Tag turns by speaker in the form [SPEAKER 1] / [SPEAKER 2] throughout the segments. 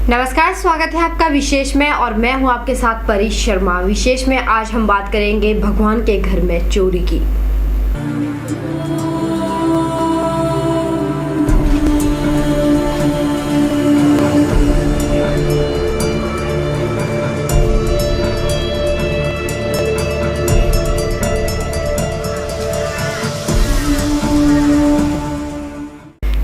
[SPEAKER 1] नमस्कार, स्वागत है आपका विशेष में और मैं हूं आपके साथ परी शर्मा। विशेष में आज हम बात करेंगे भगवान के घर में चोरी की।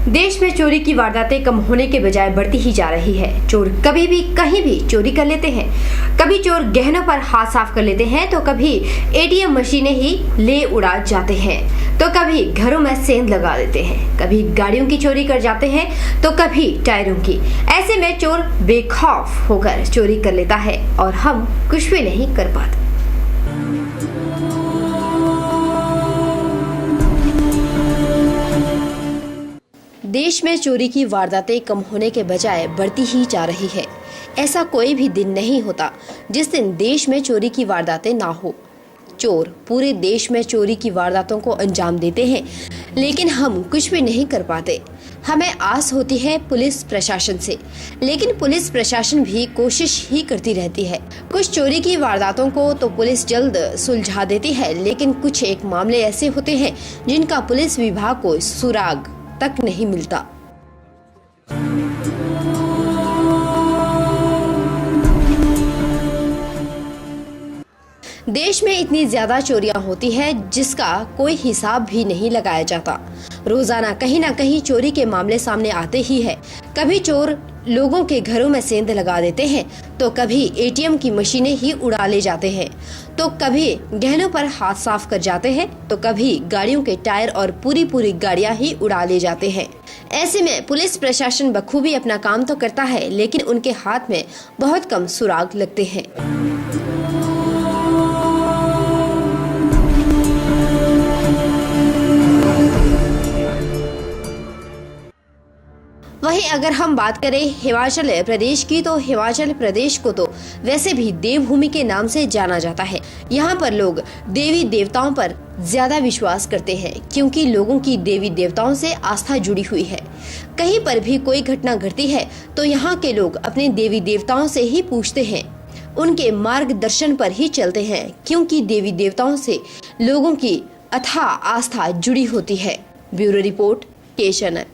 [SPEAKER 1] देश में चोरी की वारदातें कम होने के बजाय बढ़ती ही जा रही है। चोर कभी भी कहीं भी चोरी कर लेते हैं। कभी चोर गहनों पर हाथ साफ कर लेते हैं तो कभी एटीएम मशीनें ही ले उड़ा जाते हैं, तो कभी घरों में सेंध लगा देते हैं, कभी गाड़ियों की चोरी कर जाते हैं तो कभी टायरों की। ऐसे में चोर बेखौफ होकर चोरी कर लेता है और हम कुछ भी नहीं कर पाते। देश में चोरी की वारदातें कम होने के बजाय बढ़ती ही जा रही है। ऐसा कोई भी दिन नहीं होता जिस दिन देश में चोरी की वारदातें ना हो। चोर पूरे देश में चोरी की वारदातों को अंजाम देते हैं, लेकिन हम कुछ भी नहीं कर पाते। हमें आस होती है पुलिस प्रशासन से, लेकिन पुलिस प्रशासन भी कोशिश ही करती रहती है। कुछ चोरी की वारदातों को तो पुलिस जल्द सुलझा देती है, लेकिन कुछ एक मामले ऐसे होते हैं जिनका पुलिस विभाग को सुराग तक नहीं मिलता। देश में इतनी ज्यादा चोरियां होती है जिसका कोई हिसाब भी नहीं लगाया जाता। रोजाना कहीं ना कहीं चोरी के मामले सामने आते ही है। कभी चोर लोगों के घरों में सेंध लगा देते हैं, तो कभी एटीएम की मशीनें ही उड़ा ले जाते हैं, तो कभी गहनों पर हाथ साफ कर जाते हैं, तो कभी गाड़ियों के टायर और पूरी गाड़ियां ही उड़ा ले जाते हैं। ऐसे में पुलिस प्रशासन बखूबी अपना काम तो करता है, लेकिन उनके हाथ में बहुत कम सुराग लगते हैं। वहीं अगर हम बात करें हिमाचल प्रदेश की, तो हिमाचल प्रदेश को तो वैसे भी देवभूमि के नाम से जाना जाता है। यहाँ पर लोग देवी देवताओं पर ज्यादा विश्वास करते हैं, क्योंकि लोगों की देवी देवताओं से आस्था जुड़ी हुई है। कहीं पर भी कोई घटना घटती है तो यहाँ के लोग अपने देवी देवताओं से ही पूछते हैं, उनके मार्गदर्शन पर ही चलते हैं, क्योंकि देवी देवताओं से लोगों की अथाह आस्था जुड़ी होती है। ब्यूरो रिपोर्ट, के चैनल।